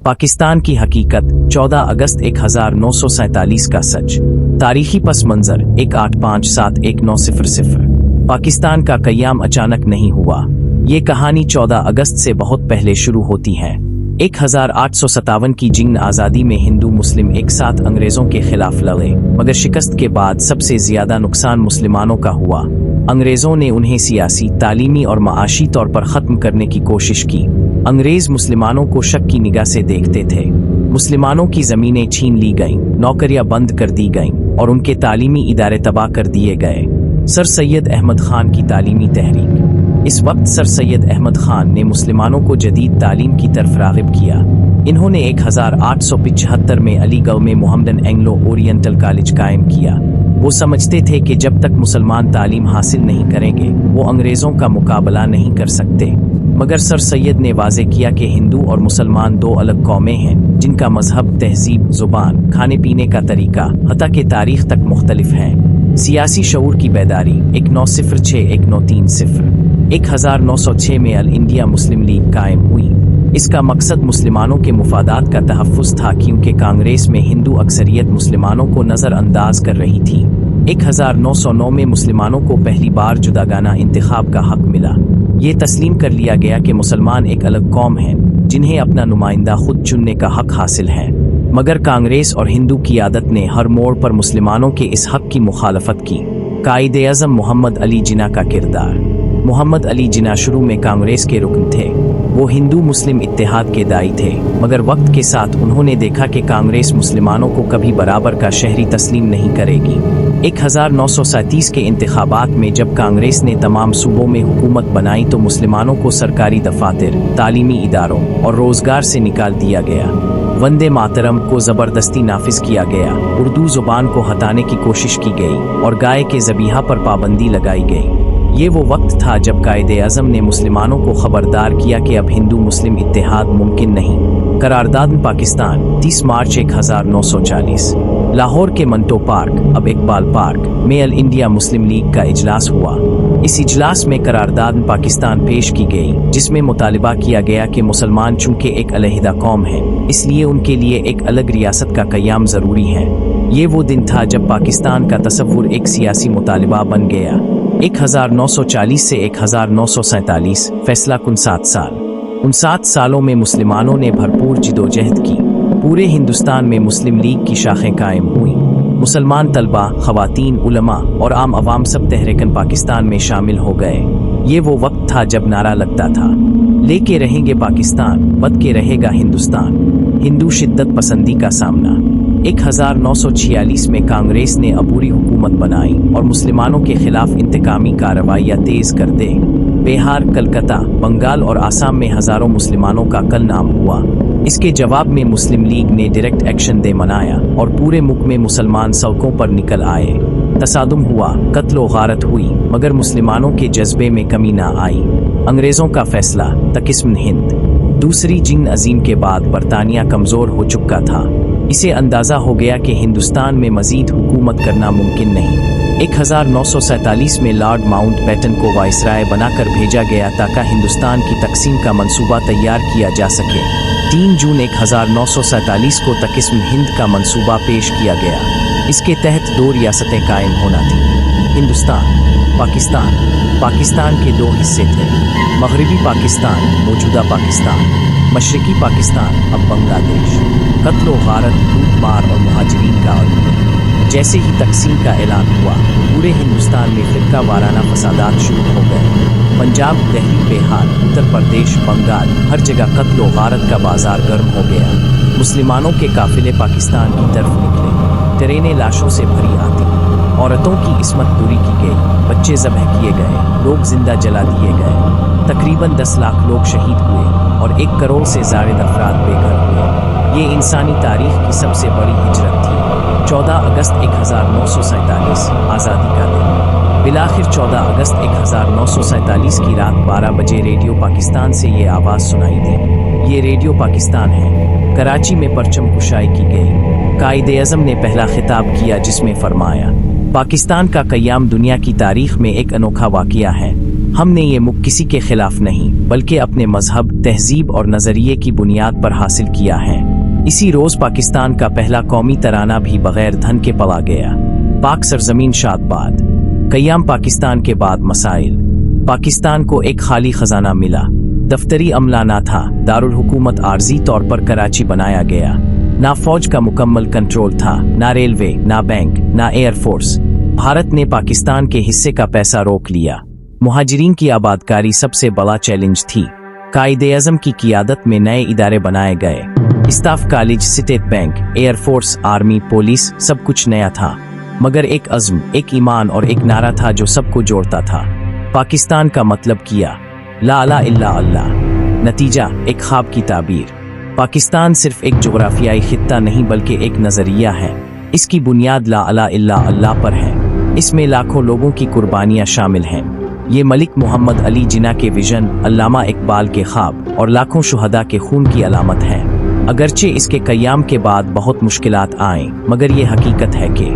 पाकिस्तान की हकीकत 14 अगस्त 1947 का सच। तारीखी पस मंजर 18571900। पाकिस्तान का क़याम अचानक नहीं हुआ। ये कहानी 14 अगस्त से बहुत पहले शुरू होती है। 1857 की जंग आज़ादी में हिंदू मुस्लिम एक साथ अंग्रेजों के खिलाफ लड़े, मगर शिकस्त के बाद सबसे ज्यादा नुकसान मुसलमानों का हुआ। अंग्रेजों ने उन्हें सियासी, तालीमी और माशी तौर पर खत्म करने की कोशिश की। अंग्रेज मुसलमानों को शक की निगाह से देखते थे। मुसलमानों की जमीनें छीन ली गईं, नौकरियां बंद कर दी गईं और उनके तालीमी इदारे तबाह कर दिए गए। सर सैयद अहमद खान की तालीमी तहरीक। इस वक्त सर सैयद अहमद खान ने मुसलमानों को जदीद तालीम की तरफ राग़िब किया। इन्होंने 1875 में अलीगढ़ में मोहम्मदन एंग्लो ओरिएंटल कॉलेज कायम किया। वो समझते थे कि जब तक मुसलमान तालीम हासिल नहीं करेंगे वो अंग्रेज़ों का मुकाबला नहीं कर सकते। मगर सर सैयद ने वाज़े किया कि हिंदू और मुसलमान दो अलग कौमें हैं जिनका मजहब, तहजीब, ज़ुबान, खाने पीने का तरीका हत्ता के तारीख तक मुख्तलिफ है। सियासी शऊर की बेदारी 1906-1930। 1906 में अल इंडिया मुस्लिम लीग कायम हुई। इसका मकसद मुसलमानों के मुफादात का तहफ़्फ़ुज़ था, क्योंकि कांग्रेस में हिंदू अक्सरियत मुसलमानों को नज़रअंदाज कर रही थी। 1909 में मुसलमानों को पहली बार जुदागाना इंतखाब का हक मिला। ये तस्लीम कर लिया गया कि मुसलमान एक अलग कौम है जिन्हें अपना नुमाइंदा खुद चुनने का हक हासिल है। मगर कांग्रेस और हिंदू क़ियादत ने हर मोड़ पर मुसलमानों के इस हक की मुखालफत की। कायदे-ए-आज़म मोहम्मद अली जिन्ना का किरदार। मोहम्मद अली जिन्ना शुरू में कांग्रेस के रुकन थे। वो हिंदू मुस्लिम इत्तेहाद के दाई थे, मगर वक्त के साथ उन्होंने देखा कि कांग्रेस मुसलमानों को कभी बराबर का शहरी तस्लीम नहीं करेगी। 1937 के इंतखाबात में जब कांग्रेस ने तमाम सूबों में हुकूमत बनाई तो मुसलमानों को सरकारी दफातर, तालीमी इदारों और रोजगार से निकाल दिया गया। वंदे मातरम को ज़बरदस्ती नाफिज किया गया, उर्दू ज़ुबान को हटाने की कोशिश की गई और गाय के ज़बीहा पर पाबंदी लगाई गई। ये वो वक्त था जब कायदे-ए-आज़म ने मुसलमानों को खबरदार किया कि अब हिंदू मुस्लिम इत्तेहाद मुमकिन नहीं। करारदाद पाकिस्तान 30 मार्च 1940। लाहौर के मंटो पार्क, अब इकबाल पार्क में अल इंडिया मुस्लिम लीग का इजलास हुआ। इस इजलास में करारदाद पाकिस्तान पेश की गई, जिसमें मुतालिबा किया गया कि मुसलमान चूंकि एक अलहदा कौम है इसलिए उनके लिए एक अलग रियासत का क़याम ज़रूरी है। ये वो दिन था जब पाकिस्तान का तसव्वुर एक सियासी मुतालिबा बन गया। 1940 से 1947 फैसला कुन 7 साल। उन 7 सालों में मुसलमानों ने भरपूर जिदोजहद की। पूरे हिंदुस्तान में मुस्लिम लीग की शाखें कायम हुई। मुसलमान तलबा, खवातीन, उलमा और आम अवाम सब तहरीकन पाकिस्तान में शामिल हो गए। ये वो वक्त था जब नारा लगता था, लेके रहेंगे पाकिस्तान, बद के रहेगा हिंदुस्तान। हिंदू शिद्दत पसंदी का सामना। 1946 में कांग्रेस ने अबूरी हुकूमत बनाई और मुसलमानों के खिलाफ इंतकामी कार्रवाइयाँ तेज कर दे। बिहार, कलकत्ता, बंगाल और आसाम में हजारों मुसलमानों का कल नाम हुआ। इसके जवाब में मुस्लिम लीग ने डायरेक्ट एक्शन दे मनाया और पूरे मुल्क में मुसलमान सड़कों पर निकल आए। तसादुम हुआ, कत्लो गारत हुई, मगर मुसलमानों के जज्बे में कमी ना आई। अंग्रेज़ों का फैसला तक़सीम हिंद। दूसरी जंग अजीम के बाद बरतानिया कमज़ोर हो चुका था। इसे अंदाज़ा हो गया कि हिंदुस्तान में मज़ीद हुकूमत करना मुमकिन नहीं। 1947 में लॉर्ड माउंटबेटन को वाइसराय बनाकर भेजा गया ताकि हिंदुस्तान की तकसीम का मंसूबा तैयार किया जा सके। 3 जून 1947 को तक़सीम हिंद का मंसूबा पेश किया गया। इसके तहत 2 रियासतें कायम होना थी, हिंदुस्तान, पाकिस्तान। पाकिस्तान के 2 हिस्से थे, मगरबी पाकिस्तान, मौजूदा पाकिस्तान, मशरकी पाकिस्तान, अब बांग्लादेश। कत्लो गारत, लूटमार और मुहाजिरीन का अल्म। जैसे ही तकसीम का ऐलान हुआ, पूरे हिंदुस्तान में फ़िरका वाराना फसादात शुरू हो गए। पंजाब, दिल्ली, बिहार, उत्तर प्रदेश, बंगाल, हर जगह कत्लो गारत का बाजार गर्म हो गया। मुसलमानों के काफिले पाकिस्तान की तरफ निकले। ट्रेनें लाशों से भरी आती, औरतों की इस्मत दूरी की गई, बच्चे ज़ब्ह किए गए, लोग जिंदा जला दिए गए। तकरीबन 10 लाख लोग शहीद हुए और 1 करोड़ से ज़ायद अफराद बेघर हुए। ये इंसानी तारीख की सबसे बड़ी हिजरत थी। 14 अगस्त 1947 आज़ादी का दिन। बिलाखिर 14 अगस्त 1947 की रात 12 बजे रेडियो पाकिस्तान से ये आवाज़ सुनाई दी। ये रेडियो पाकिस्तान है। कराची में परचम कुशाई की गई। कायदे-ए-आज़म ने पहला खिताब किया जिसमें फरमाया, पाकिस्तान का क़याम दुनिया की तारीख में एक अनोखा वाक़या है। ہم نے یہ ملک کسی کے خلاف نہیں بلکہ اپنے مذہب، تہذیب اور نظریے کی بنیاد پر حاصل کیا ہے۔ اسی روز پاکستان کا پہلا قومی ترانہ بھی بغیر دھن کے پڑھا گیا۔ پاک سرزمین شاد باد۔ قیام پاکستان کے بعد مسائل۔ پاکستان کو ایک خالی خزانہ ملا، دفتری عملہ نہ تھا، دارالحکومت عارضی طور پر کراچی بنایا گیا، نہ فوج کا مکمل کنٹرول تھا، نہ ریلوے، نہ بینک، نہ ایئر فورس۔ بھارت نے پاکستان کے حصے کا پیسہ روک لیا۔ مہاجرین کی آبادکاری سب سے بڑا چیلنج تھی۔ قائد اعظم کی قیادت میں نئے ادارے بنائے گئے، staff college, state bank, air force, army, police, سب کچھ نیا تھا، مگر ایک عزم، ایک ایمان اور ایک نعرہ تھا جو سب کو جوڑتا تھا۔ پاکستان کا مطلب کیا، لا الہ الا اللہ۔ نتیجہ، ایک خواب کی تعبیر۔ پاکستان صرف ایک جغرافیائی خطہ نہیں بلکہ ایک نظریہ ہے۔ اس کی بنیاد لا الہ الا اللہ پر ہے۔ اس میں لاکھوں لوگوں کی قربانیاں شامل ہیں۔ یہ ملک محمد علی جناح کے ویژن، علامہ اقبال کے خواب اور لاکھوں شہداء کے خون کی علامت ہے۔ اگرچہ اس کے قیام کے بعد بہت مشکلات آئیں، مگر یہ حقیقت ہے کہ